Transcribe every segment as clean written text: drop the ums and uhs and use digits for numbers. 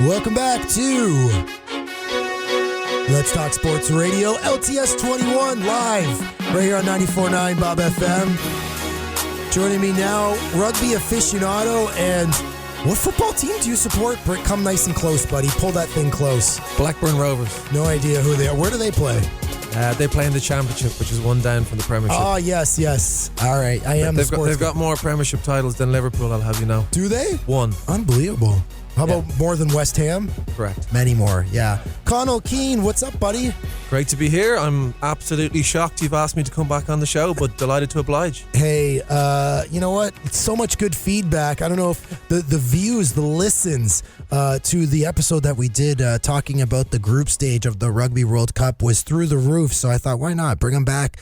Welcome back to Let's Talk Sports Radio, LTS 21 live right here on 94.9 Bob FM. Joining me now, rugby aficionado, and what football team do you support? Britt, come nice and close, buddy. Pull that thing close. Blackburn Rovers. No idea who they are. Where do they play? They play in the Championship, which is one down from the Premiership. Oh, yes. All right, They've got more Premiership titles than Liverpool, I'll have you know. Do they? One. Unbelievable. How about more than West Ham? Correct. Many more, yeah. Conal Keane, what's up, buddy? Great to be here. I'm absolutely shocked you've asked me to come back on the show, but delighted to oblige. Hey, you know what? It's so much good feedback. I don't know if the views, the listens to the episode that we did talking about the group stage of the Rugby World Cup was through the roof, so I thought, why not? Bring them back.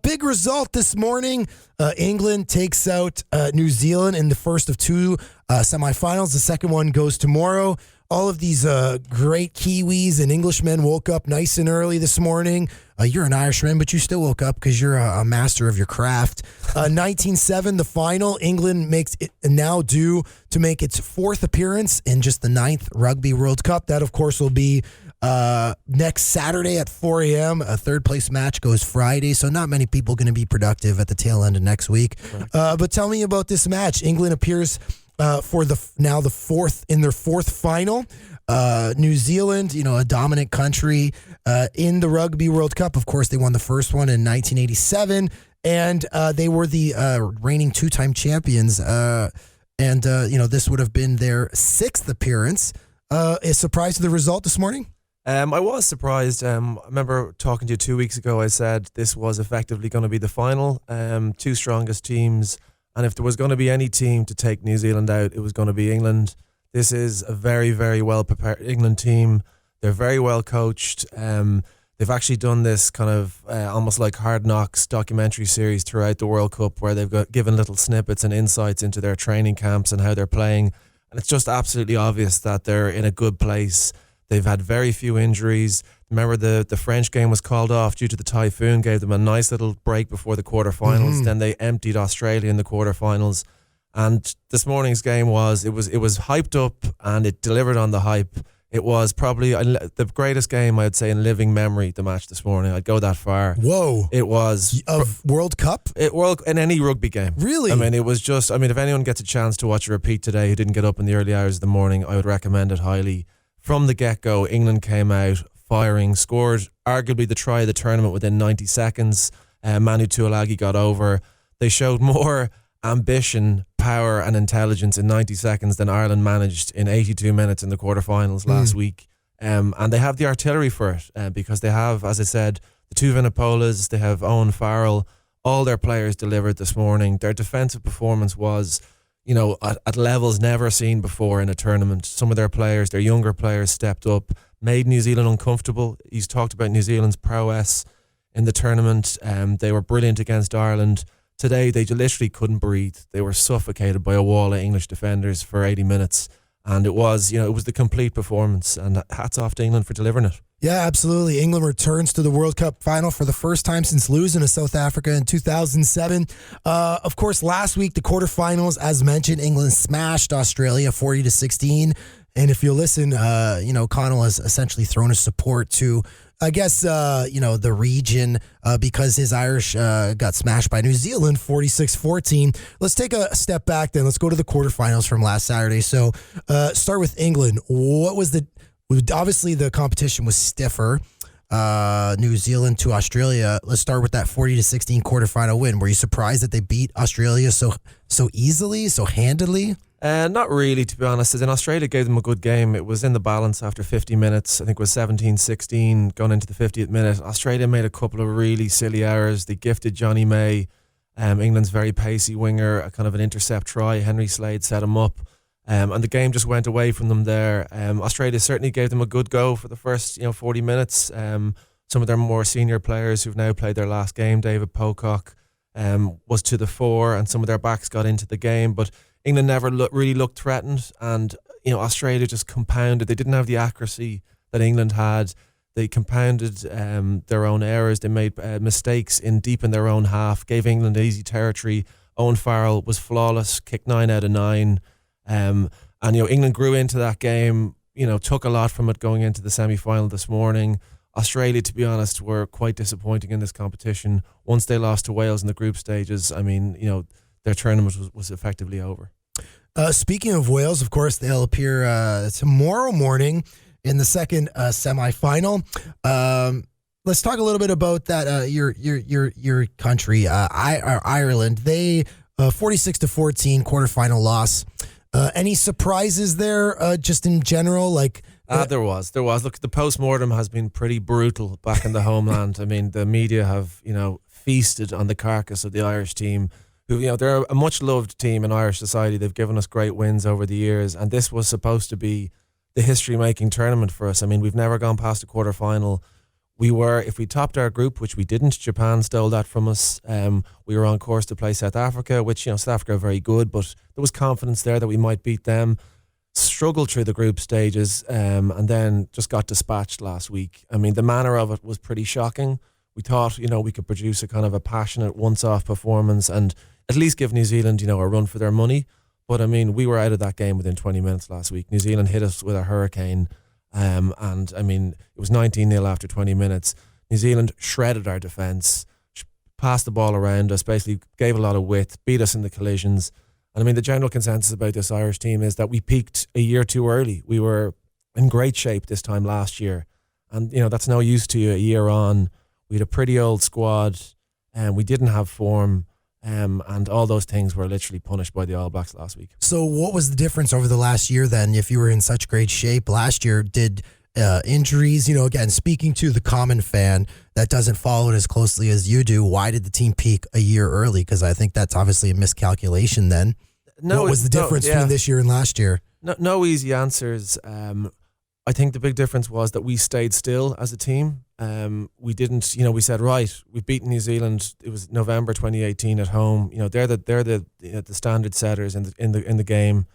Big result this morning. England takes out New Zealand in the first of two semifinals. The second one goes tomorrow. All of these great Kiwis and Englishmen woke up nice and early this morning. You're an Irishman, but you still woke up because you're a master of your craft. 19-7, the final. England makes it now due to make its fourth appearance in just the 9th Rugby World Cup. That, of course, will be next Saturday at 4 a.m. A third-place match goes Friday, so not many people going to be productive at the tail end of next week. Right. But tell me about this match. England appears for the fourth final. New Zealand, a dominant country in the Rugby World Cup. Of course, they won the first one in 1987, and they were the reigning two-time champions. This would have been their sixth appearance. A surprise to the result this morning? I was surprised. I remember talking to you 2 weeks ago. I said this was effectively going to be the final. Two strongest teams. And if there was going to be any team to take New Zealand out, it was going to be England. This is a very, very well-prepared England team. They're very well coached. They've actually done this kind of almost like Hard Knocks documentary series throughout the World Cup where they've given little snippets and insights into their training camps and how they're playing. And it's just absolutely obvious that they're in a good place. They've had very few injuries. Remember, the French game was called off due to the typhoon, gave them a nice little break before the quarterfinals. Mm-hmm. Then they emptied Australia in the quarterfinals. And this morning's game was hyped up and it delivered on the hype. It was probably the greatest game, I'd say, in living memory, the match this morning. I'd go that far. Whoa. It was... Of World Cup? In any rugby game. Really? I mean, it was just... I mean, if anyone gets a chance to watch a repeat today who didn't get up in the early hours of the morning, I would recommend it highly. From the get-go, England came out firing, scored arguably the try of the tournament within 90 seconds. Manu Tuilagi got over. They showed more ambition, power and intelligence in 90 seconds than Ireland managed in 82 minutes in the quarterfinals last week. And they have the artillery for it because they have, as I said, the two Vinipolas, they have Owen Farrell. All their players delivered this morning. Their defensive performance was... at levels never seen before in a tournament. Some of their players, their younger players, stepped up, made New Zealand uncomfortable. He's talked about New Zealand's prowess in the tournament. They were brilliant against Ireland. Today, they literally couldn't breathe. They were suffocated by a wall of English defenders for 80 minutes. And it was the complete performance. And hats off to England for delivering it. Yeah, absolutely. England returns to the World Cup final for the first time since losing to South Africa in 2007. Of course, last week, the quarterfinals, as mentioned, England smashed Australia 40-16. And if you listen, Conal has essentially thrown his support to, I guess, the region because his Irish got smashed by New Zealand 46-14. Let's take a step back then. Let's go to the quarterfinals from last Saturday. So start with England. Obviously, the competition was stiffer. New Zealand to Australia. Let's start with that 40-16 quarterfinal win. Were you surprised that they beat Australia so easily, so handedly? Not really, to be honest. As in, Australia gave them a good game. It was in the balance after 50 minutes. I think it was 17-16 going into the 50th minute. Australia made a couple of really silly errors. They gifted Johnny May, England's very pacey winger, a kind of an intercept try. Henry Slade set him up. And the game just went away from them there. Australia certainly gave them a good go for the first 40 minutes. Some of their more senior players who've now played their last game, David Pocock, was to the fore, and some of their backs got into the game. But England never really looked threatened, and Australia just compounded. They didn't have the accuracy that England had. They compounded their own errors. They made mistakes deep in their own half, gave England easy territory. Owen Farrell was flawless, kicked 9 out of 9. And England grew into that game took a lot from it going into the semi-final this morning. Australia, to be honest, were quite disappointing in this competition. Once they lost to Wales in the group stages, I mean, their tournament was effectively over. Speaking of Wales, of course, they'll appear tomorrow morning in the second semi-final. Let's talk a little bit about that. Your country, Ireland. They 46-14 quarterfinal loss. Any surprises there? Just in general, like. There was. Look, the post-mortem has been pretty brutal back in the homeland. I mean, the media have, feasted on the carcass of the Irish team, who, they're a much-loved team in Irish society. They've given us great wins over the years, and this was supposed to be the history-making tournament for us. I mean, we've never gone past a quarter-final. If we topped our group, which we didn't, Japan stole that from us. We were on course to play South Africa, which, South Africa are very good, but there was confidence there that we might beat them. Struggled through the group stages and then just got dispatched last week. I mean, the manner of it was pretty shocking. We thought, we could produce a kind of a passionate once-off performance and at least give New Zealand, a run for their money. But, I mean, we were out of that game within 20 minutes last week. New Zealand hit us with a hurricane and, I mean, it was 19-0 after 20 minutes. New Zealand shredded our defence, passed the ball around us, basically gave a lot of width, beat us in the collisions. And I mean, the general consensus about this Irish team is that we peaked a year too early. We were in great shape this time last year. And, that's no use to you a year on. We had a pretty old squad and we didn't have form. And all those things were literally punished by the All Blacks last week. So what was the difference over the last year then? If you were in such great shape last year, did injuries, again, speaking to the common fan that doesn't follow it as closely as you do, why did the team peak a year early? Because I think that's obviously a miscalculation then. What was the difference between this year and last year? No easy answers. I think the big difference was that we stayed still as a team. We didn't, we said, right, we've beaten New Zealand. It was November 2018 at home. They're the standard setters in the game.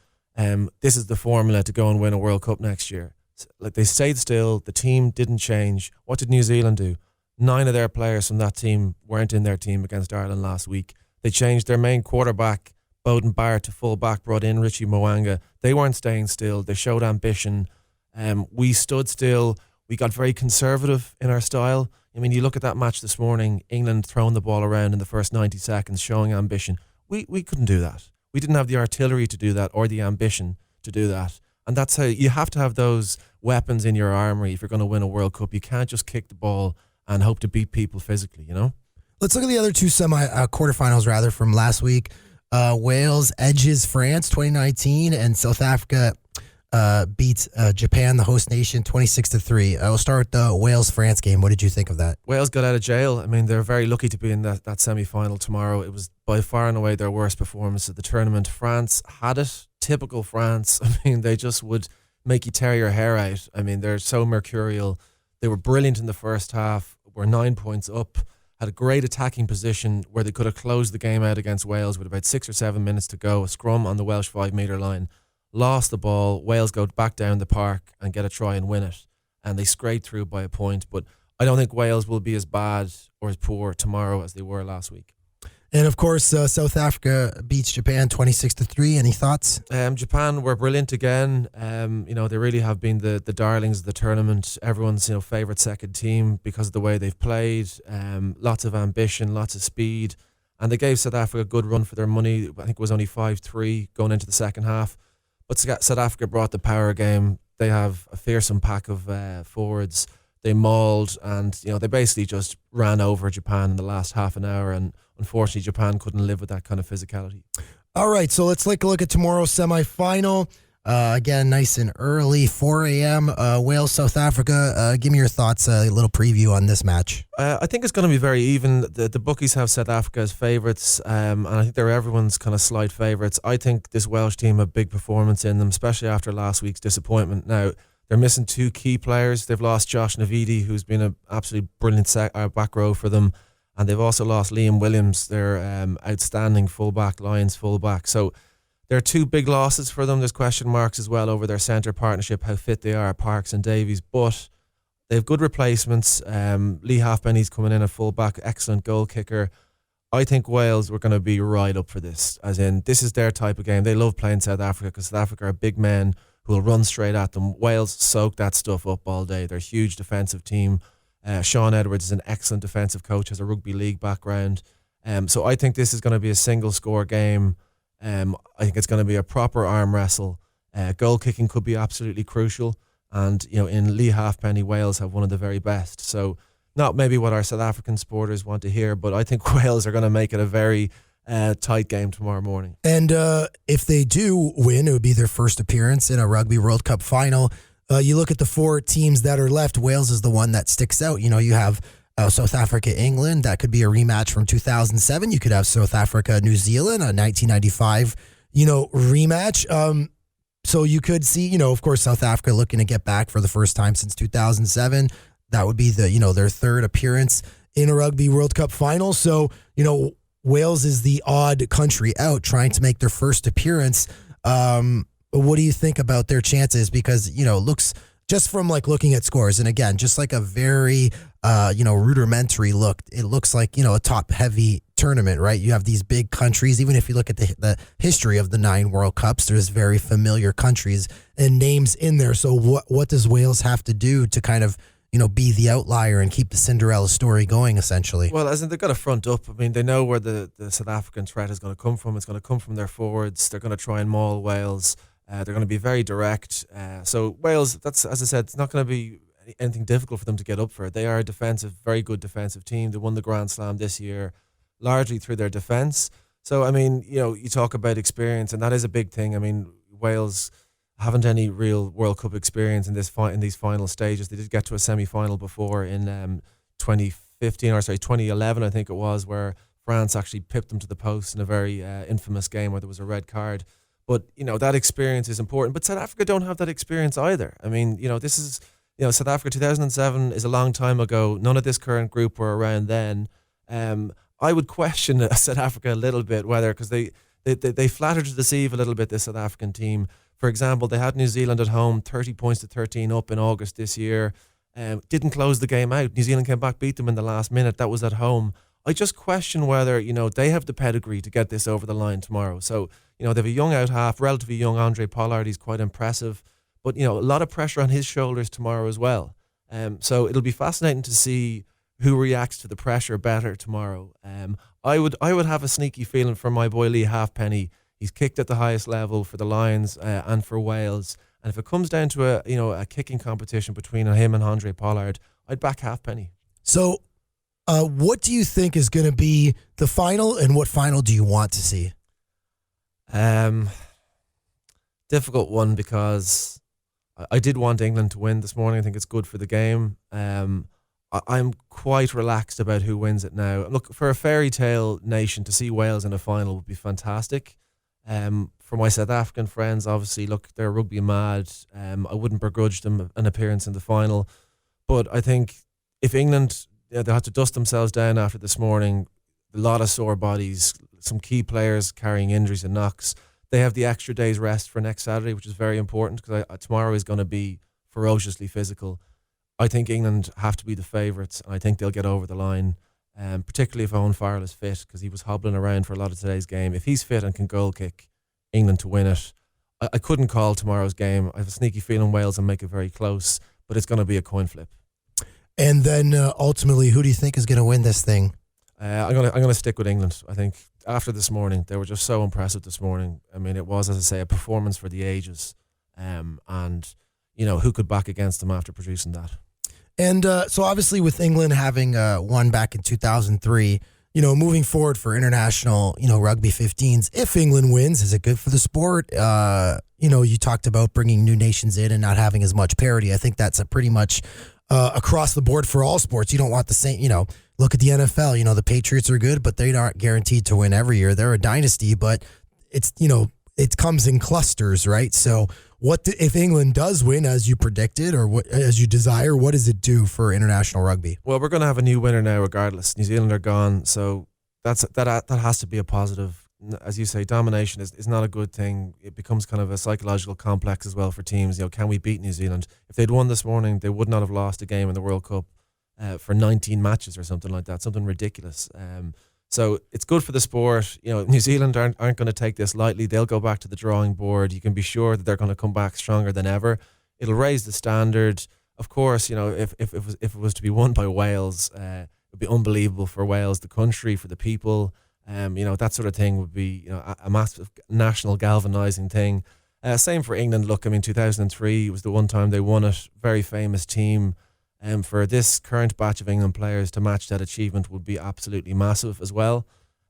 This is the formula to go and win a World Cup next year. Like, they stayed still. The team didn't change. What did New Zealand do? 9 of their players from that team weren't in their team against Ireland last week. They changed their main quarterback, Bowden Barrett, to full back, brought in Richie Mo'unga. They weren't staying still. They showed ambition. We stood still. We got very conservative in our style. I mean, you look at that match this morning, England throwing the ball around in the first 90 seconds, showing ambition. We couldn't do that. We didn't have the artillery to do that or the ambition to do that. And that's how you have to have those weapons in your armory if you're going to win a World Cup. You can't just kick the ball and hope to beat people physically, Let's look at the other two quarterfinals from last week. Wales edges France 2019 and South Africa beats Japan, the host nation, 26-3. We'll start with the Wales-France game. What did you think of that? Wales got out of jail. I mean, they're very lucky to be in that semi-final tomorrow. It was by far and away their worst performance of the tournament. France had it. Typical France. I mean, they just would make you tear your hair out. I mean, they're so mercurial. They were brilliant in the first half, were 9 points up, had a great attacking position where they could have closed the game out against Wales with about 6 or 7 minutes to go. A scrum on the Welsh 5-metre line. Lost the ball. Wales go back down the park and get a try and win it. And they scraped through by a point. But I don't think Wales will be as bad or as poor tomorrow as they were last week. And of course, South Africa beats Japan 26-3. Any thoughts? Japan were brilliant again. They really have been the darlings of the tournament. Everyone's favourite second team because of the way they've played. Lots of ambition, lots of speed. And they gave South Africa a good run for their money. I think it was only 5-3 going into the second half. But South Africa brought the power game. They have a fearsome pack of forwards. They mauled and, they basically just ran over Japan in the last half an hour. And unfortunately, Japan couldn't live with that kind of physicality. All right, so let's take a look at tomorrow's semifinal. Again, nice and early, 4 a.m., Wales, South Africa. Give me your thoughts, a little preview on this match. I think it's going to be very even. The bookies have South Africa as favourites, and I think they're everyone's kind of slight favourites. I think this Welsh team have big performance in them, especially after last week's disappointment. Now, they're missing 2 key players. They've lost Josh Navidi, who's been an absolutely brilliant back row for them, and they've also lost Liam Williams, their outstanding fullback, Lions fullback. So there are 2 big losses for them. There's question marks as well over their centre partnership, how fit they are, Parks and Davies. But they have good replacements. Lee Halfpenny's coming in at fullback, excellent goal kicker. I think Wales were going to be right up for this. As in, this is their type of game. They love playing South Africa because South Africa are big men who will run straight at them. Wales soak that stuff up all day. They're a huge defensive team. Sean Edwards is an excellent defensive coach, has a rugby league background. So I think this is going to be a single score game. I think it's going to be a proper arm wrestle. Goal kicking could be absolutely crucial. And, in Lee Halfpenny, Wales have one of the very best. So not maybe what our South African supporters want to hear, but I think Wales are going to make it a very tight game tomorrow morning. And if they do win, it would be their first appearance in a Rugby World Cup final. You look at the 4 teams that are left, Wales is the one that sticks out. You have South Africa, England. That could be a rematch from 2007. You could have South Africa, New Zealand, a 1995, rematch. So you could see, of course, South Africa looking to get back for the first time since 2007. That would be their third appearance in a Rugby World Cup final. So, Wales is the odd country out trying to make their first appearance. What do you think about their chances? Because, looks just from looking at scores, and again, just like a very, rudimentary look, it looks like, a top heavy tournament, right? You have these big countries. Even if you look at the history of the 9 World Cups, there's very familiar countries and names in there. So what does Wales have to do to kind of, be the outlier and keep the Cinderella story going, essentially? Well, as in they've got to front up. I mean, they know where the South African threat is going to come from. It's going to come from their forwards. They're going to try and maul Wales. They're going to be very direct. So Wales, that's, as I said, it's not going to be anything difficult for them to get up for. They are a very good defensive team. They won the Grand Slam this year, largely through their defence. So, I mean, you talk about experience, and that is a big thing. I mean, Wales haven't any real World Cup experience in these final stages. They did get to a semi-final before in 2011, I think it was, where France actually pipped them to the post in a very infamous game where there was a red card. But, that experience is important. But South Africa don't have that experience either. I mean, this is, South Africa 2007 is a long time ago. None of this current group were around then. I would question South Africa a little bit, because they flatter to deceive a little bit, this South African team. For example, they had New Zealand at home, 30 points to 13 up in August this year. Didn't close the game out. New Zealand came back, beat them in the last minute. That was at home. I just question whether, they have the pedigree to get this over the line tomorrow. So, they have a young out half, relatively young Andre Pollard. He's quite impressive. But, a lot of pressure on his shoulders tomorrow as well. So it'll be fascinating to see who reacts to the pressure better tomorrow. I would have a sneaky feeling for my boy Lee Halfpenny. He's kicked at the highest level for the Lions and for Wales. And if it comes down to a kicking competition between him and Andre Pollard, I'd back Halfpenny. So what do you think is going to be the final, and what final do you want to see? Difficult one, because I did want England to win this morning. I think it's good for the game. I'm quite relaxed about who wins it now. Look, for a fairy tale nation, to see Wales in a final would be fantastic. For my South African friends, obviously, look, they're rugby mad. I wouldn't begrudge them an appearance in the final. But I think if England, they have to dust themselves down after this morning, a lot of sore bodies, some key players carrying injuries and knocks. They have the extra day's rest for next Saturday, which is very important, because tomorrow is going to be ferociously physical. I think England have to be the favourites, and I think they'll get over the line, particularly if Owen Farrell is fit, because he was hobbling around for a lot of today's game. If he's fit and can goal kick England to win it, I couldn't call tomorrow's game. I have a sneaky feeling Wales will make it very close, but it's going to be a coin flip. And then ultimately, who do you think is going to win this thing? I'm gonna stick with England. I think after this morning, they were just so impressive this morning. I mean, it was, as I say, a performance for the ages, and who could back against them after producing that? And so obviously with England having won back in 2003, moving forward for international, rugby 15s, if England wins, is it good for the sport? You talked about bringing new nations in and not having as much parity. I think that's a pretty much across the board for all sports. You don't want the same, look at the NFL, the Patriots are good, but they aren't guaranteed to win every year. They're a dynasty, but it's, it comes in clusters, right? So if England does win as you predicted, or as you desire, what does it do for international rugby? Well, we're going to have a new winner now regardless. New Zealand are gone, so that has to be a positive. As you say, domination is not a good thing. It becomes kind of a psychological complex as well for teams. Can we beat New Zealand? If they'd won this morning, they would not have lost a game in the World Cup for 19 matches or something like that, something ridiculous. So it's good for the sport. New Zealand aren't going to take this lightly. They'll go back to the drawing board. You can be sure that they're going to come back stronger than ever. It'll raise the standard. Of course, if it was to be won by Wales, it would be unbelievable for Wales, the country, for the people. That sort of thing would be a massive national galvanising thing. Same for England. Look, 2003 was the one time they won it. Very famous team. For this current batch of England players to match that achievement would be absolutely massive as well.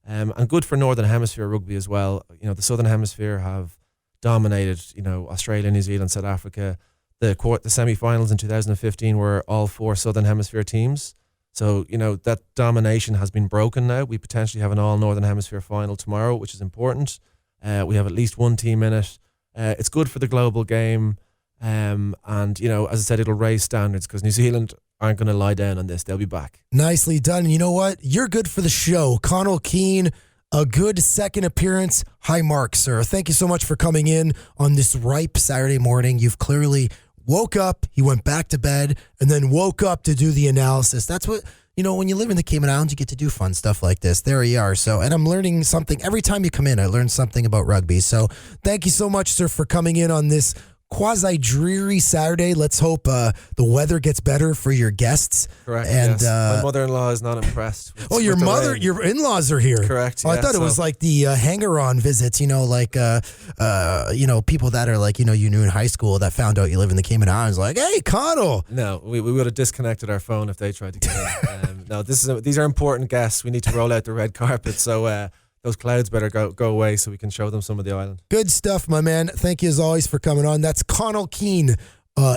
And good for Northern Hemisphere rugby as well. The Southern Hemisphere have dominated, Australia, New Zealand, South Africa. The semi-finals in 2015 were all 4 Southern Hemisphere teams. So, that domination has been broken now. We potentially have an all Northern Hemisphere final tomorrow, which is important. We have at least one team in it. It's good for the global game. And, as I said, it'll raise standards because New Zealand aren't going to lie down on this. They'll be back. Nicely done. And you know what? You're good for the show. Conal Keane, a good second appearance. High marks, sir. Thank you so much for coming in on this ripe Saturday morning. You've clearly woke up, he went back to bed, and then woke up to do the analysis. That's what, when you live in the Cayman Islands, you get to do fun stuff like this. There you are. So, and I'm learning something. Every time you come in, I learn something about rugby. So thank you so much, sir, for coming in on this quasi-dreary Saturday. Let's hope the weather gets better for your guests. Correct, and, yes. My mother-in-law is not impressed. Your in-laws are here. Correct, I thought it was like the hanger-on visits, people that are like, you knew in high school that found out you live in the Cayman Islands, like, hey, Conal. No, we would have disconnected our phone if they tried to get in. No, these are important guests. We need to roll out the red carpet, so those clouds better go away so we can show them some of the island. Good stuff, my man. Thank you as always for coming on. That's Conal Keane,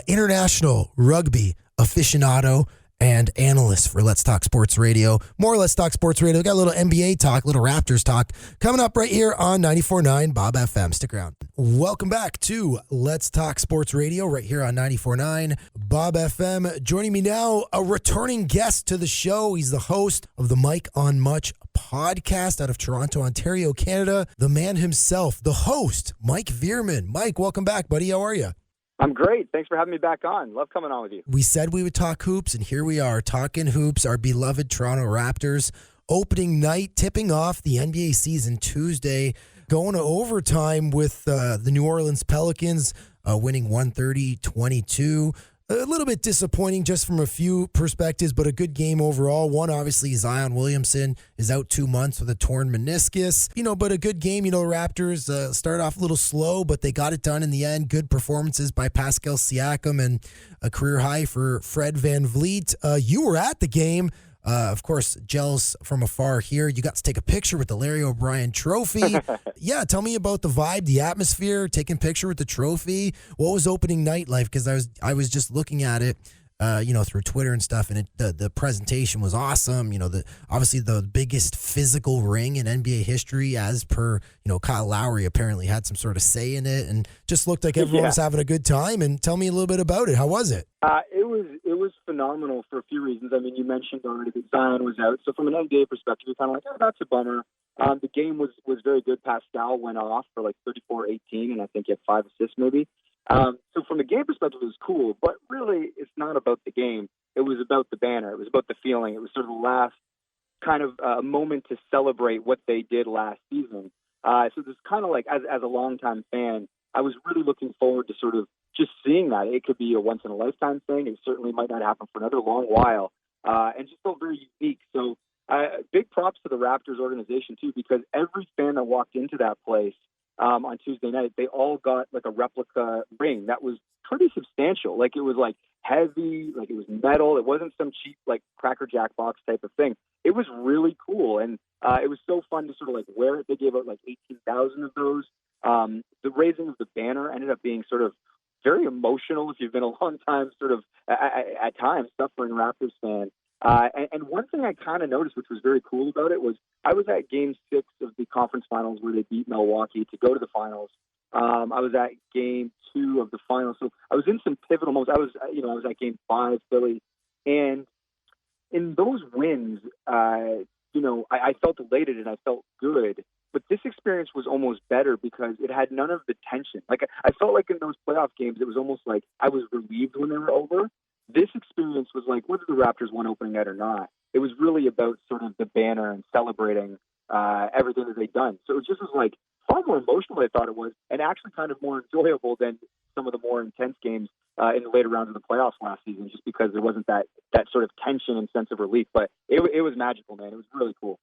international rugby aficionado and analyst for Let's Talk Sports Radio. More Let's Talk Sports Radio. We got a little NBA talk, little Raptors talk coming up right here on 94.9 Bob FM. Stick around. Welcome back to Let's Talk Sports Radio right here on 94.9 Bob FM. Joining me now, a returning guest to the show. He's the host of the Mike on Much podcast out of Toronto, Ontario, Canada. The man himself, the host, Mike Veerman. Mike, welcome back, buddy. How are you? I'm great. Thanks for having me back on. Love coming on with you. We said we would talk hoops, and here we are talking hoops. Our beloved Toronto Raptors opening night, tipping off the NBA season Tuesday, going to overtime with the New Orleans Pelicans winning 130-22. A little bit disappointing just from a few perspectives, but a good game overall. One, obviously, Zion Williamson is out 2 months with a torn meniscus. But a good game. Raptors start off a little slow, but they got it done in the end. Good performances by Pascal Siakam and a career high for Fred VanVleet. You were at the game. Of course, gels from afar here. You got to take a picture with the Larry O'Brien trophy. Yeah, tell me about the vibe, the atmosphere, taking a picture with the trophy. What was opening night like? Because I was just looking at it, through Twitter and stuff, and the presentation was awesome. Obviously the biggest physical ring in NBA history, as per Kyle Lowry apparently had some sort of say in it, and just looked like everyone was having a good time. And tell me a little bit about it. How was it? It was phenomenal for a few reasons. You mentioned already that Zion was out, so from an NBA perspective, you're kind of like, oh, that's a bummer. The game was very good. Pascal went off for like 34-18, and I think he had 5 assists maybe. So from a game perspective, it was cool, but really it's not about the game. It was about the banner. It was about the feeling. It was sort of the last kind of moment to celebrate what they did last season. So this kind of like, as a longtime fan, I was really looking forward to sort of just seeing that. It could be a once-in-a-lifetime thing. It certainly might not happen for another long while, and just felt very unique. So big props to the Raptors organization, too, because every fan that walked into that place on Tuesday night, they all got like a replica ring that was pretty substantial. Like it was like heavy, like it was metal. It wasn't some cheap like Cracker Jack box type of thing. It was really cool, and it was so fun to sort of like wear it. They gave out like 18,000 of those. The raising of the banner ended up being sort of very emotional if you've been a long time sort of at times suffering Raptors fan. And one thing I kind of noticed, which was very cool about it, was I was at Game 6 of the conference finals where they beat Milwaukee to go to the finals. I was at Game 2 of the finals, so I was in some pivotal moments. I was at Game 5, Philly, and in those wins, I felt elated and I felt good. But this experience was almost better because it had none of the tension. Like I felt like in those playoff games, it was almost like I was relieved when they were over. This experience was like, whether the Raptors won opening night or not, It was really about sort of the banner and celebrating everything that they'd done. So it just was like far more emotional than I thought it was, and actually kind of more enjoyable than some of the more intense games in the later rounds of the playoffs last season, just because there wasn't that sort of tension and sense of relief. But it was magical, man. It was really cool.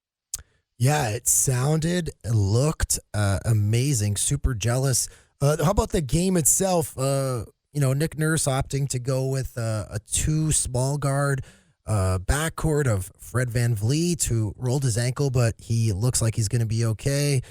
Yeah, it looked amazing. Super jealous. How about the game itself? Nick Nurse opting to go with a 2 small guard backcourt of Fred VanVleet, who rolled his ankle, but he looks like he's going to be okay.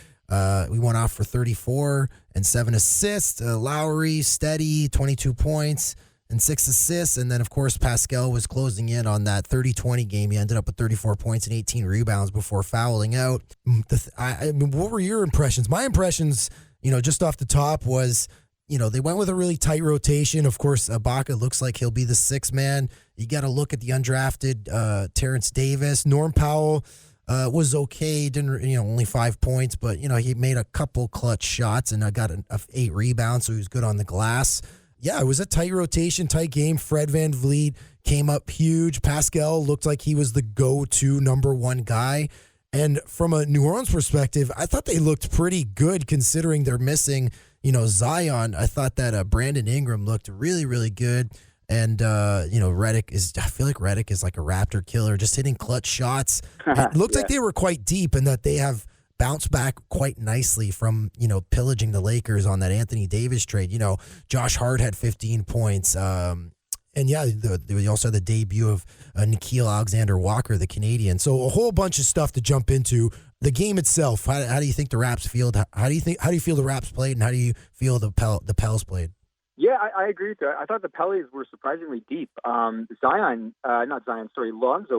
We went off for 34 and 7 assists. Lowry, steady, 22 points and 6 assists. And then, of course, Pascal was closing in on that 30-20 game. He ended up with 34 points and 18 rebounds before fouling out. What were your impressions? My impressions, just off the top was, they went with a really tight rotation. Of course, Ibaka looks like he'll be the 6th man. You got to look at the undrafted Terrence Davis. Norm Powell was okay. Didn't only 5 points, but he made a couple clutch shots and got 8 rebounds, so he was good on the glass. Yeah, it was a tight rotation, tight game. Fred VanVleet came up huge. Pascal looked like he was the go-to number 1 guy. And from a New Orleans perspective, I thought they looked pretty good considering they're missing, Zion. I thought that Brandon Ingram looked really, really good. And, I feel like Redick is like a Raptor killer, just hitting clutch shots. It looked like they were quite deep and that they have bounced back quite nicely from, pillaging the Lakers on that Anthony Davis trade. Josh Hart had 15 points. And yeah, we also had the debut of Nickeil Alexander-Walker, the Canadian. So a whole bunch of stuff to jump into. The game itself, how do you think the Raps feel? How do you feel the Raps played, and how do you feel the Pels played? Yeah, I agree with that. I thought the Pellies were surprisingly deep. Lonzo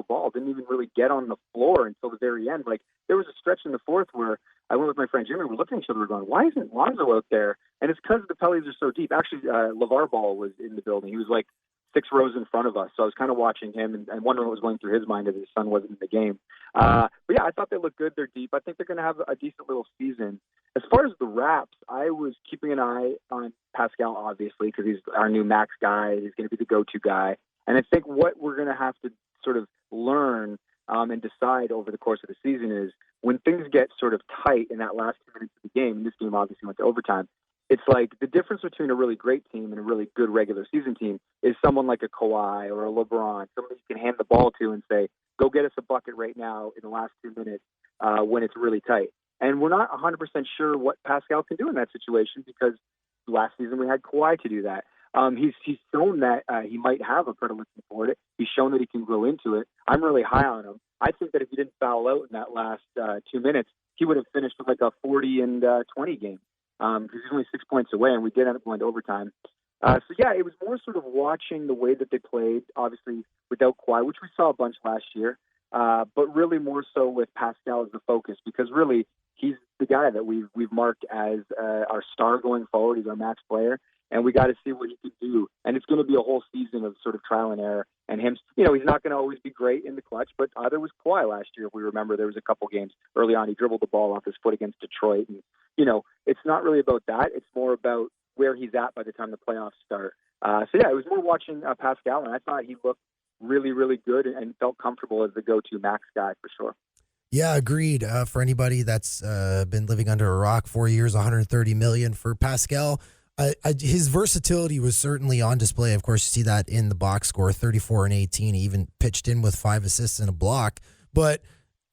Ball didn't even really get on the floor until the very end. Like, there was a stretch in the fourth where I went with my friend Jimmy. We're looking at each other, going, "Why isn't Lonzo out there?" And it's because the Pellies are so deep. Actually, LeVar Ball was in the building. He was like 6 rows in front of us, so I was kind of watching him and wondering what was going through his mind as his son wasn't in the game. But yeah, I thought they looked good. They're deep. I think they're going to have a decent little season. As far as the Raps, I was keeping an eye on Pascal, obviously, because he's our new max guy. He's going to be the go-to guy. And I think what we're going to have to sort of learn and decide over the course of the season is when things get sort of tight in that last 2 minutes of the game, and this game obviously went to overtime, it's like the difference between a really great team and a really good regular season team is someone like a Kawhi or a LeBron, someone you can hand the ball to and say, go get us a bucket right now in the last 2 minutes when it's really tight. And we're not 100% sure what Pascal can do in that situation because last season we had Kawhi to do that. He's shown that he might have a predilection for it. He's shown that he can grow into it. I'm really high on him. I think that if he didn't foul out in that last 2 minutes, he would have finished with like a 40-20 game because he's only 6 points away, and we did end up going to overtime. So yeah, it was more sort of watching the way that they played, obviously without Kawhi, which we saw a bunch last year, but really more so with Pascal as the focus because really he's the guy that we've marked as our star going forward. He's our max player. And we got to see what he can do. And it's going to be a whole season of sort of trial and error. And him, he's not going to always be great in the clutch, but there was Kawhi last year. If we remember, there was a couple games early on. He dribbled the ball off his foot against Detroit. And, it's not really about that. It's more about where he's at by the time the playoffs start. So yeah, it was more watching Pascal, and I thought he looked really, really good and felt comfortable as the go-to max guy for sure. Yeah, agreed. For anybody that's been living under a rock, 4 years, $130 million for Pascal. His versatility was certainly on display. Of course, you see that in the box score, 34 and 18. He even pitched in with 5 assists and a block. But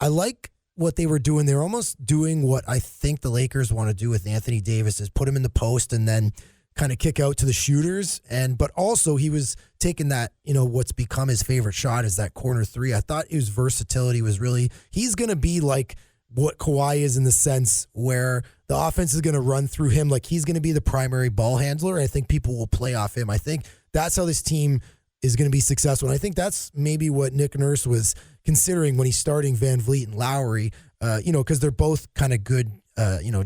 I like what they were doing. They're almost doing what I think the Lakers want to do with Anthony Davis, is put him in the post and then kind of kick out to the shooters. But also he was taking that, what's become his favorite shot is that corner 3. I thought his versatility was really, he's going to be like what Kawhi is in the sense where the offense is going to run through him. Like he's going to be the primary ball handler. I think people will play off him. I think that's how this team is going to be successful. And I think that's maybe what Nick Nurse was considering when he's starting Van Vliet and Lowry, because they're both kind of good,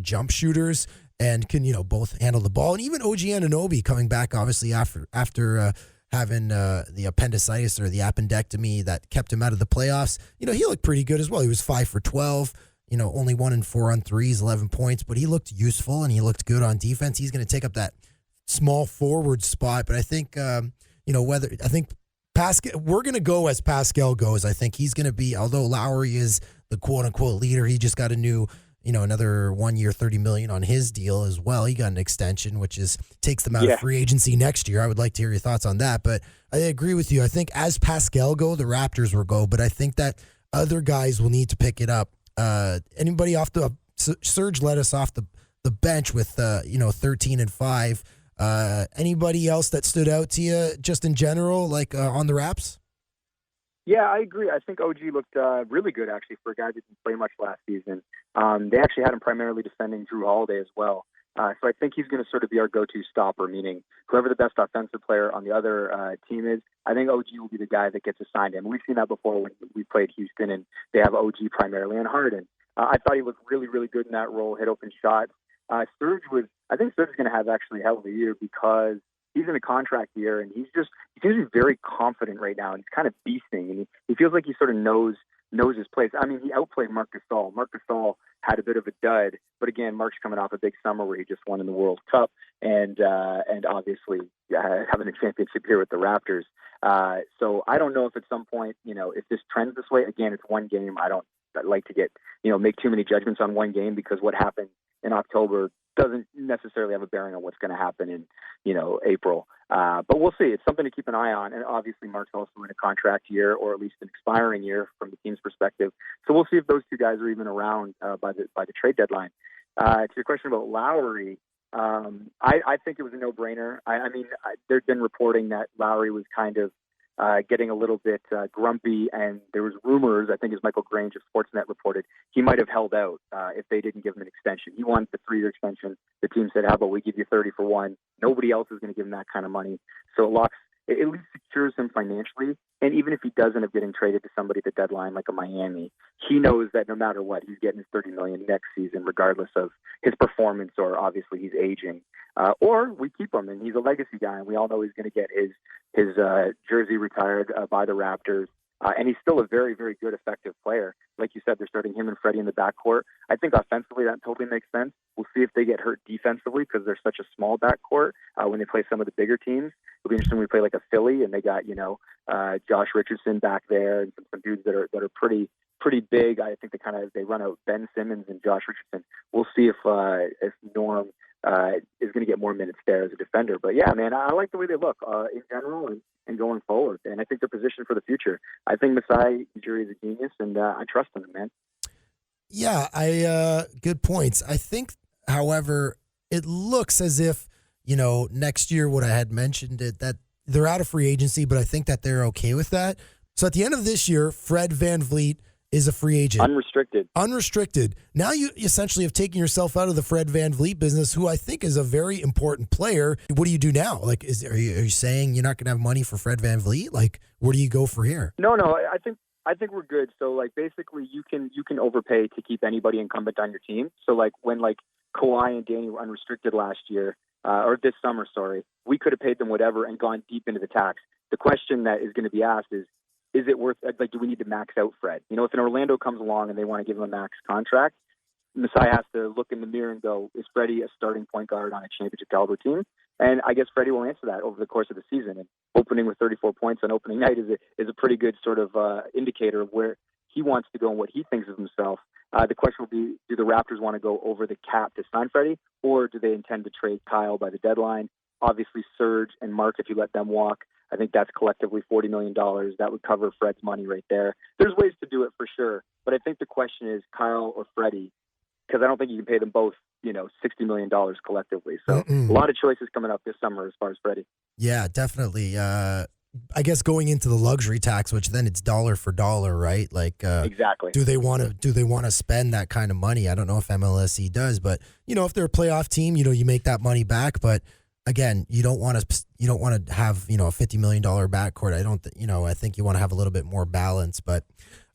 jump shooters and can, both handle the ball. And even OG Anunoby coming back, obviously, after having the appendicitis or the appendectomy that kept him out of the playoffs. He looked pretty good as well. He was 5 for 12. Only 1 and 4 on threes, 11 points, but he looked useful and he looked good on defense. He's going to take up that small forward spot, but I think, I think Pascal, we're going to go as Pascal goes. I think he's going to be, although Lowry is the quote-unquote leader, he just got a new, another 1 year, $30 million on his deal as well. He got an extension, which takes them out of free agency next year. I would like to hear your thoughts on that, but I agree with you. I think as Pascal go, the Raptors will go, but I think that other guys will need to pick it up. Anybody Serge led us off the bench with 13-5. Anybody else that stood out to you just in general, like on the Raps? Yeah, I agree. I think OG looked really good, actually, for a guy who didn't play much last season. They actually had him primarily defending Drew Holiday as well. So I think he's going to sort of be our go-to stopper, meaning whoever the best offensive player on the other team is, I think OG will be the guy that gets assigned him. We've seen that before when we played Houston, and they have OG primarily on Harden. I thought he looked really, really good in that role, hit open shots. I think Serge is going to have actually a hell of a year because he's in a contract year, and he seems to be very confident right now, and he's kind of beasting, and he feels like he sort of knows his place. I mean, he outplayed Marc Gasol. Marc Gasol had a bit of a dud, but again, Marc's coming off a big summer where he just won in the World Cup, and obviously having a championship here with the Raptors. So I don't know if at some point, if this trends this way. Again, it's one game. I don't like to make too many judgments on one game because what happened in October doesn't necessarily have a bearing on what's going to happen in, April. But we'll see. It's something to keep an eye on. And obviously Mark's also in a contract year, or at least an expiring year from the team's perspective. So we'll see if those two guys are even around by the trade deadline. To your question about Lowry, I think it was a no-brainer. I mean, there's been reporting that Lowry was kind of getting a little bit grumpy, and there was rumors, I think as Michael Grange of Sportsnet reported, he might have held out if they didn't give him an extension. He wanted the 3-year extension. The team said, how about we give you 30 for one? Nobody else is going to give him that kind of money. So it at least secures him financially. And even if he does end up getting traded to somebody at the deadline, like a Miami, he knows that no matter what, he's getting his $30 million next season, regardless of his performance, or obviously he's aging. Or we keep him, and he's a legacy guy, and we all know he's going to get his jersey retired by the Raptors. And he's still a very, very good, effective player. Like you said, they're starting him and Freddie in the backcourt. I think offensively that totally makes sense. We'll see if they get hurt defensively because they're such a small backcourt when they play some of the bigger teams. It'll be interesting when we play like a Philly and they got, Josh Richardson back there and some dudes that are pretty big. I think they run out Ben Simmons and Josh Richardson. We'll see if Norm is going to get more minutes there as a defender. But yeah, man, I like the way they look in general and going forward. And I think they're positioned for the future. I think Masai Ujiri is a genius, and I trust him, man. Yeah, good points. I think, however, it looks as if, next year, what I had mentioned, that they're out of free agency, but I think that they're okay with that. So at the end of this year, Fred VanVleet is a free agent. Unrestricted. Now you essentially have taken yourself out of the Fred VanVleet business, who I think is a very important player. What do you do now? Like, are you saying you're not going to have money for Fred VanVleet? Like, where do you go for here? No, I think we're good. So like basically you can overpay to keep anybody incumbent on your team. So like when like Kawhi and Danny were unrestricted last year, or this summer, sorry, we could have paid them whatever and gone deep into the tax. The question that is going to be asked is it worth, like, do we need to max out Fred? If an Orlando comes along and they want to give him a max contract, Masai has to look in the mirror and go, is Freddie a starting point guard on a championship caliber team? And I guess Freddie will answer that over the course of the season. And opening with 34 points on opening night is a pretty good sort of indicator of where he wants to go and what he thinks of himself. The question will be, do the Raptors want to go over the cap to sign Freddie, or do they intend to trade Kyle by the deadline? Obviously, Serge and Mark, if you let them walk, I think that's collectively $40 million. That would cover Fred's money right there. There's ways to do it for sure. But I think the question is Kyle or Freddie, because I don't think you can pay them both, $60 million collectively. So a lot of choices coming up this summer as far as Freddie. Yeah, definitely. I guess going into the luxury tax, which then it's dollar for dollar, right? Like, exactly. Do they want to spend that kind of money? I don't know if MLSE does, but if they're a playoff team, you make that money back. But again, you don't want to have a $50 million backcourt. I think you want to have a little bit more balance. But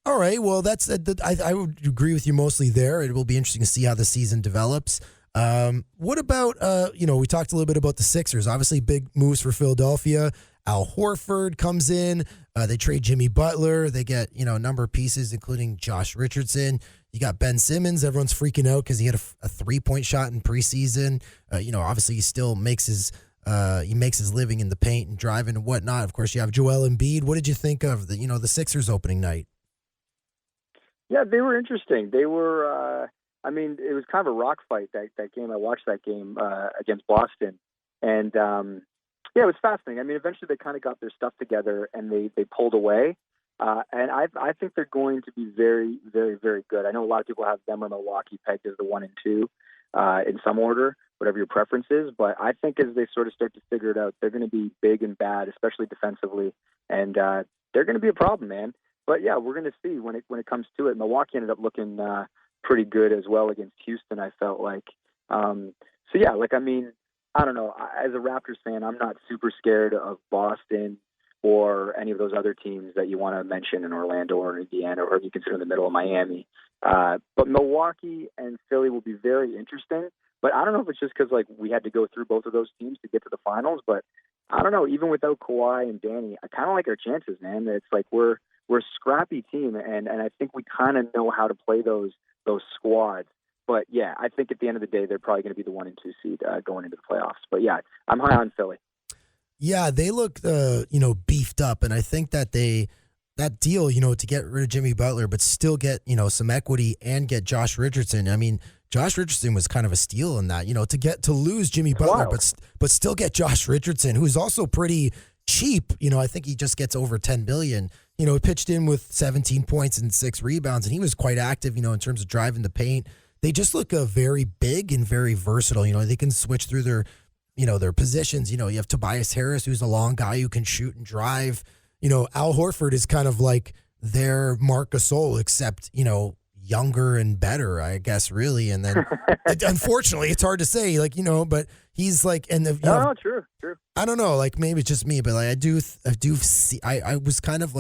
all right, well, that's I would agree with you mostly there. It will be interesting to see how the season develops. What about we talked a little bit about the Sixers. Obviously, big moves for Philadelphia. Al Horford comes in. They trade Jimmy Butler. They get a number of pieces, including Josh Richardson. You got Ben Simmons. Everyone's freaking out because he had a 3-point shot in preseason. Obviously he still makes his He makes his living in the paint and driving and whatnot. Of course, you have Joel Embiid. What did you think of the Sixers opening night? Yeah, they were interesting. They were, it was kind of a rock fight, that game. I watched that game against Boston. And, it was fascinating. I mean, eventually they kind of got their stuff together and they pulled away. And I think they're going to be very, very, very good. I know a lot of people have them or Milwaukee pegged as the 1 and 2 in some order, whatever your preference is. But I think as they sort of start to figure it out, they're going to be big and bad, especially defensively. And they're going to be a problem, man. But yeah, we're going to see when it comes to it. Milwaukee ended up looking pretty good as well against Houston, I felt like. So yeah, I don't know. As a Raptors fan, I'm not super scared of Boston or any of those other teams that you want to mention in Orlando or Indiana, or you consider in the middle of Miami. But Milwaukee and Philly will be very interesting. But I don't know if it's just because we had to go through both of those teams to get to the finals. But I don't know. Even without Kawhi and Danny, I kind of like our chances, man. It's like we're a scrappy team, and I think we kind of know how to play those squads. But yeah, I think at the end of the day, they're probably going to be the 1 and 2 seed going into the playoffs. But yeah, I'm high on Philly. Yeah, they look, beefed up, and I think that that deal, to get rid of Jimmy Butler, but still get, some equity and get Josh Richardson. I mean, Josh Richardson was kind of a steal in that, to lose Jimmy Butler, but still get Josh Richardson, who's also pretty cheap. I think he just gets over $10 billion. He pitched in with 17 points and 6 rebounds, and he was quite active, in terms of driving the paint. They just look very big and very versatile. They can switch through their positions. You have Tobias Harris, who's a long guy who can shoot and drive. Al Horford is kind of like their Marc Gasol, except, younger and better, I guess, really. And then, unfortunately, it's hard to say, but he's like, and true. I don't know, maybe it's just me, but I do see, I was kind of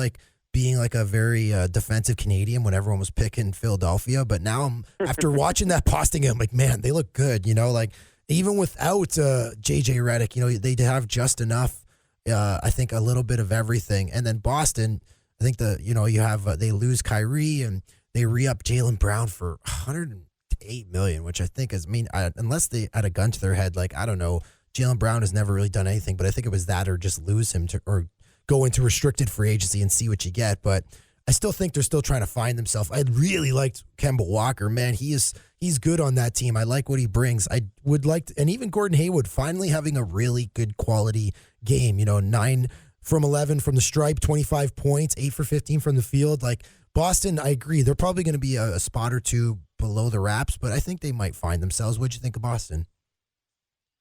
being a very defensive Canadian when everyone was picking Philadelphia. But now after watching that Boston game, I'm like, man, they look good, even without JJ Redick, they have just enough, I think a little bit of everything. And then Boston, I think you have, they lose Kyrie and they re-up Jaylen Brown for $108 million, which I think is, unless they had a gun to their head, I don't know, Jaylen Brown has never really done anything, but I think it was that or just lose him or go into restricted free agency and see what you get. But I still think they're still trying to find themselves. I really liked Kemba Walker, man. He's good on that team. I like what he brings. I would and even Gordon Hayward finally having a really good quality game. 9 from 11 from the stripe, 25 points, 8 for 15 from the field. Boston, I agree. They're probably going to be a spot or two below the Raps, but I think they might find themselves. What'd you think of Boston?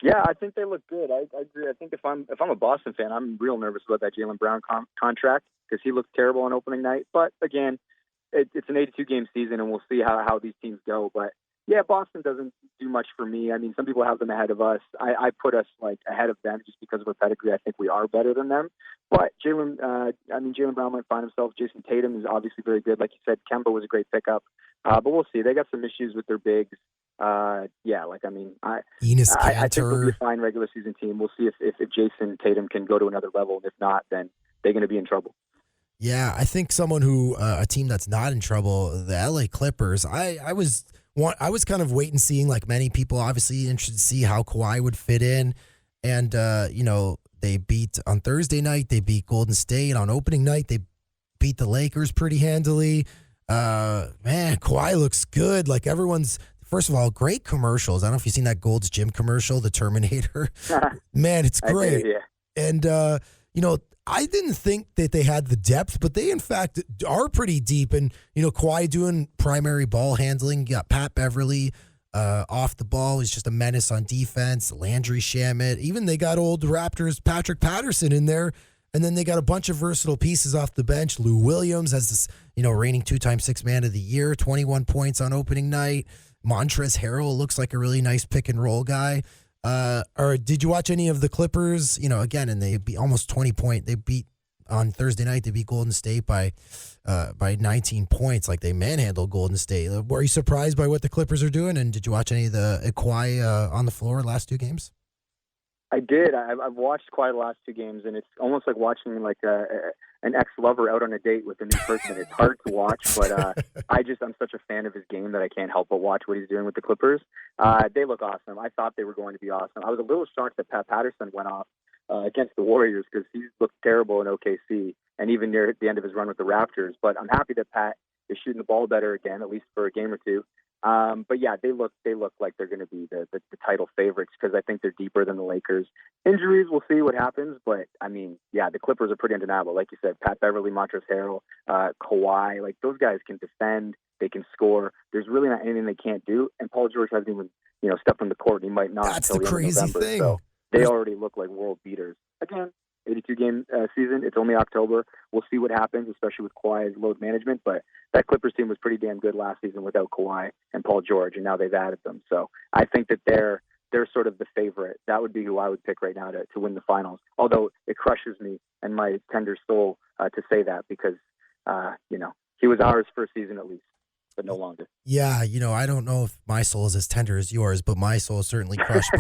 Yeah, I think they look good. I agree. I think if I'm a Boston fan, I'm real nervous about that Jaylen Brown contract because he looked terrible on opening night. But again, it's an 82-game season, and we'll see how these teams go. But yeah, Boston doesn't do much for me. I mean, some people have them ahead of us. I put us ahead of them just because of our pedigree. I think we are better than them. But Jaylen Brown might find himself. Jason Tatum is obviously very good. Like you said, Kemba was a great pickup. But we'll see. They got some issues with their bigs. I think they'll be a fine regular season team. We'll see if Jason Tatum can go to another level. And if not, then they're going to be in trouble. Yeah, I think someone a team that's not in trouble, the LA Clippers. I was kind of waiting, seeing like many people, obviously interested to see how Kawhi would fit in. And, they beat on Thursday night. They beat Golden State on opening night. They beat the Lakers pretty handily. Man, Kawhi looks good. First of all, great commercials. I don't know if you've seen that Gold's Gym commercial, the Terminator. Man, it's great. Yeah. And, I didn't think that they had the depth, but they, in fact, are pretty deep. And, Kawhi doing primary ball handling. You got Pat Beverly off the ball. He's just a menace on defense. Landry Shamet. Even they got old Raptors Patrick Patterson in there. And then they got a bunch of versatile pieces off the bench. Lou Williams as this, reigning 2-time Sixth Man of the Year, 21 points on opening night. Montrezl Harrell looks like a really nice pick and roll guy. Or did you watch any of the Clippers? Again, and they beat almost 20 point. They beat on Thursday night. They beat Golden State by 19 points. Like they manhandled Golden State. Were you surprised by what the Clippers are doing? And did you watch any of the Kawhi on the floor last 2 games? I did. I've watched Kawhi the last two games, and it's almost like watching like an ex-lover out on a date with a new person. It's hard to watch, but I'm such a fan of his game that I can't help but watch what he's doing with the Clippers. They look awesome. I thought they were going to be awesome. I was a little shocked that Pat Patterson went off against the Warriors because he looked terrible in OKC and even near the end of his run with the Raptors. But I'm happy that Pat is shooting the ball better again, at least for a game or two. But yeah, they look like they're going to be the title favorites because I think they're deeper than the Lakers. Injuries, we'll see what happens. But I mean, yeah, the Clippers are pretty undeniable. Like you said, Pat Beverly, Montrezl Harrell, Kawhi, like those guys can defend, they can score. There's really not anything they can't do. And Paul George hasn't even stepped on the court. And he might not That's until the the end of crazy November. thing. So they already look like world beaters. Again, 82-game season. It's only October. We'll see what happens, especially with Kawhi's load management. But that Clippers team was pretty damn good last season without Kawhi and Paul George, and now they've added them. So I think that they're sort of the favorite. That would be who I would pick right now to win the finals. Although it crushes me and my tender soul to say that because, he was ours for a season at least, but no longer. Yeah, I don't know if my soul is as tender as yours, but my soul is certainly crushed.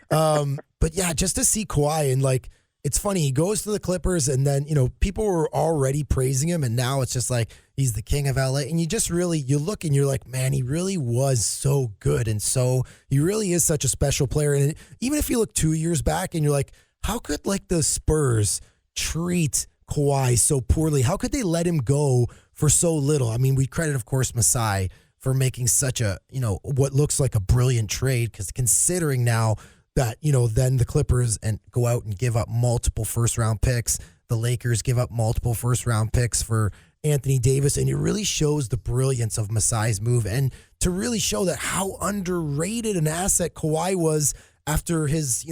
But yeah, just to see Kawhi and like, it's funny, he goes to the Clippers and then, people were already praising him and now it's just like he's the king of LA. And you look and you're like, man, he really was so good. And so he really is such a special player. And even if you look 2 years back and you're like, how could like the Spurs treat Kawhi so poorly? How could they let him go for so little? I mean, we credit, of course, Masai for making such a, what looks like a brilliant trade because considering now that, then the Clippers and go out and give up multiple first-round picks. The Lakers give up multiple first-round picks for Anthony Davis, and it really shows the brilliance of Masai's move and to really show that how underrated an asset Kawhi was after his,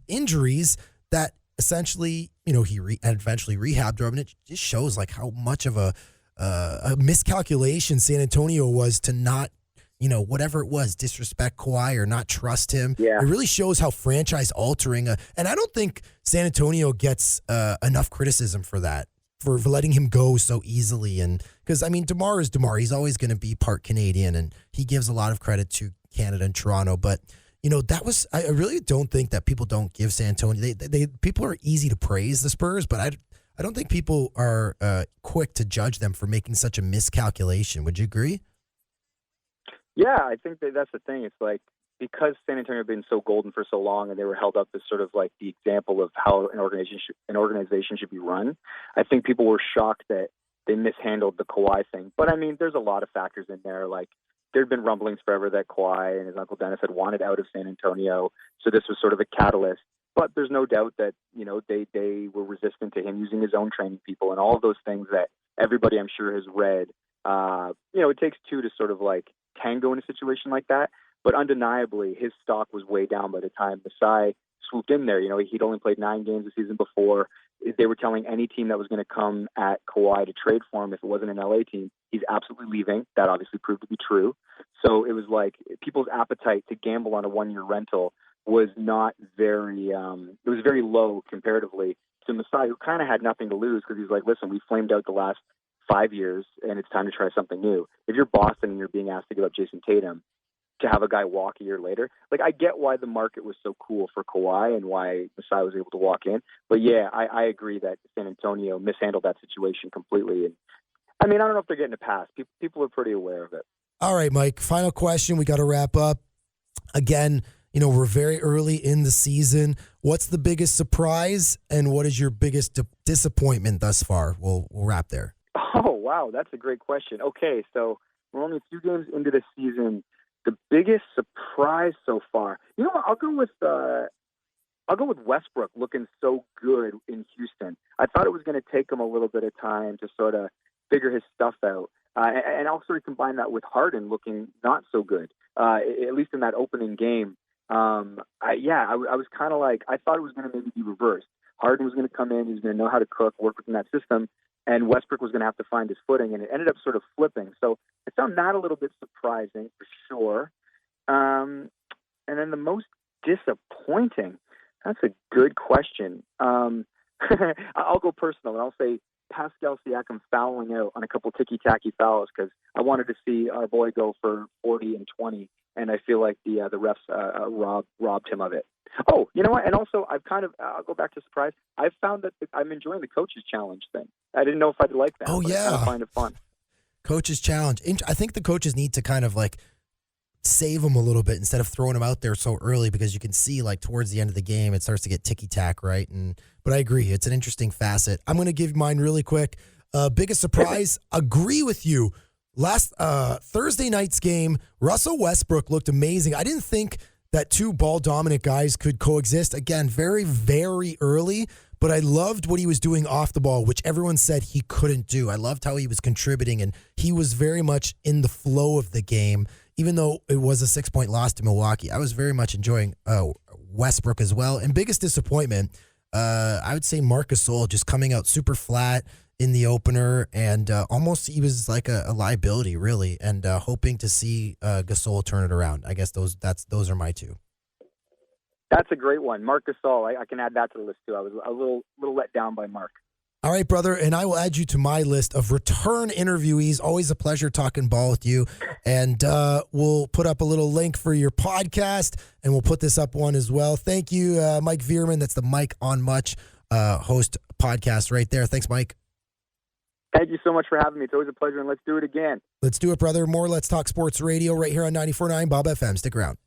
injuries that essentially, he eventually rehabbed him. And it just shows like how much of a miscalculation San Antonio was to not, whatever it was, disrespect Kawhi or not trust him. Yeah. It really shows how franchise altering. And I don't think San Antonio gets enough criticism for that, for letting him go so easily. And because, I mean, DeMar is DeMar. He's always going to be part Canadian, and he gives a lot of credit to Canada and Toronto. But, I really don't think that people don't give San Antonio. People are easy to praise the Spurs, but I don't think people are quick to judge them for making such a miscalculation. Would you agree? Yeah, I think that's the thing. It's like because San Antonio had been so golden for so long, and they were held up as sort of like the example of how an organization should be run. I think people were shocked that they mishandled the Kawhi thing. But I mean, there's a lot of factors in there. Like there'd been rumblings forever that Kawhi and his uncle Dennis had wanted out of San Antonio, so this was sort of a catalyst. But there's no doubt that they were resistant to him using his own training people and all of those things that everybody I'm sure has read. It takes two to sort of like tango in a situation like that, but undeniably his stock was way down by the time Masai swooped in there. He'd only played 9 games the season before. They were telling any team that was going to come at Kawhi to trade for him if it wasn't an LA team, he's absolutely leaving. That obviously proved to be true. So it was like people's appetite to gamble on a 1-year rental was not very, it was very low comparatively to Masai, who kind of had nothing to lose because he's like, listen, we flamed out the last 5 years, and it's time to try something new. If you're Boston and you're being asked to give up Jason Tatum to have a guy walk a year later, like I get why the market was so cool for Kawhi and why Masai was able to walk in. But yeah, I agree that San Antonio mishandled that situation completely. And I mean, I don't know if they're getting a pass. People are pretty aware of it. All right, Mike, final question. We got to wrap up. Again, we're very early in the season. What's the biggest surprise and what is your biggest disappointment thus far? We'll wrap there. Oh, wow. That's a great question. Okay, so we're only a few games into the season. The biggest surprise so far, what? I'll go with Westbrook looking so good in Houston. I thought it was going to take him a little bit of time to sort of figure his stuff out. And I'll sort of combine that with Harden looking not so good, at least in that opening game. I was kind of like, I thought it was going to maybe be reversed. Harden was going to come in, he was going to know how to cook, work within that system, and Westbrook was going to have to find his footing, and it ended up sort of flipping. So I found that a little bit surprising for sure. And then the most disappointing, that's a good question. I'll go personal, and I'll say Pascal Siakam fouling out on a couple ticky-tacky fouls because I wanted to see our boy go for 40 and 20, and I feel like the refs robbed him of it. Oh, you know what? And also, I'll go back to surprise. I've found that I'm enjoying the coaches challenge thing. I didn't know if I'd like that. Oh, but yeah. I kind of find it fun. Coaches challenge. I think the coaches need to kind of like save them a little bit instead of throwing them out there so early, because you can see like towards the end of the game it starts to get ticky-tack, right? But I agree, it's an interesting facet. I'm going to give mine really quick. Biggest surprise, agree with you. Last Thursday night's game, Russell Westbrook looked amazing. I didn't think that two ball-dominant guys could coexist. Again, very, very early, but I loved what he was doing off the ball, which everyone said he couldn't do. I loved how he was contributing, and he was very much in the flow of the game, even though it was a 6-point loss to Milwaukee. I was very much enjoying Westbrook as well. And biggest disappointment, I would say Marc Gasol just coming out super flat in the opener, and almost he was like a liability, really, and hoping to see Gasol turn it around. I guess those are my two. That's a great one. Marc Gasol, I can add that to the list too. I was a little let down by Marc. All right, brother, and I will add you to my list of return interviewees. Always a pleasure talking ball with you. And we'll put up a little link for your podcast, and we'll put this up one as well. Thank you, Mike Veerman. That's the Mike on Much host podcast right there. Thanks, Mike. Thank you so much for having me. It's always a pleasure, and let's do it again. Let's do it, brother. More Let's Talk Sports Radio right here on 94.9 Bob FM. Stick around.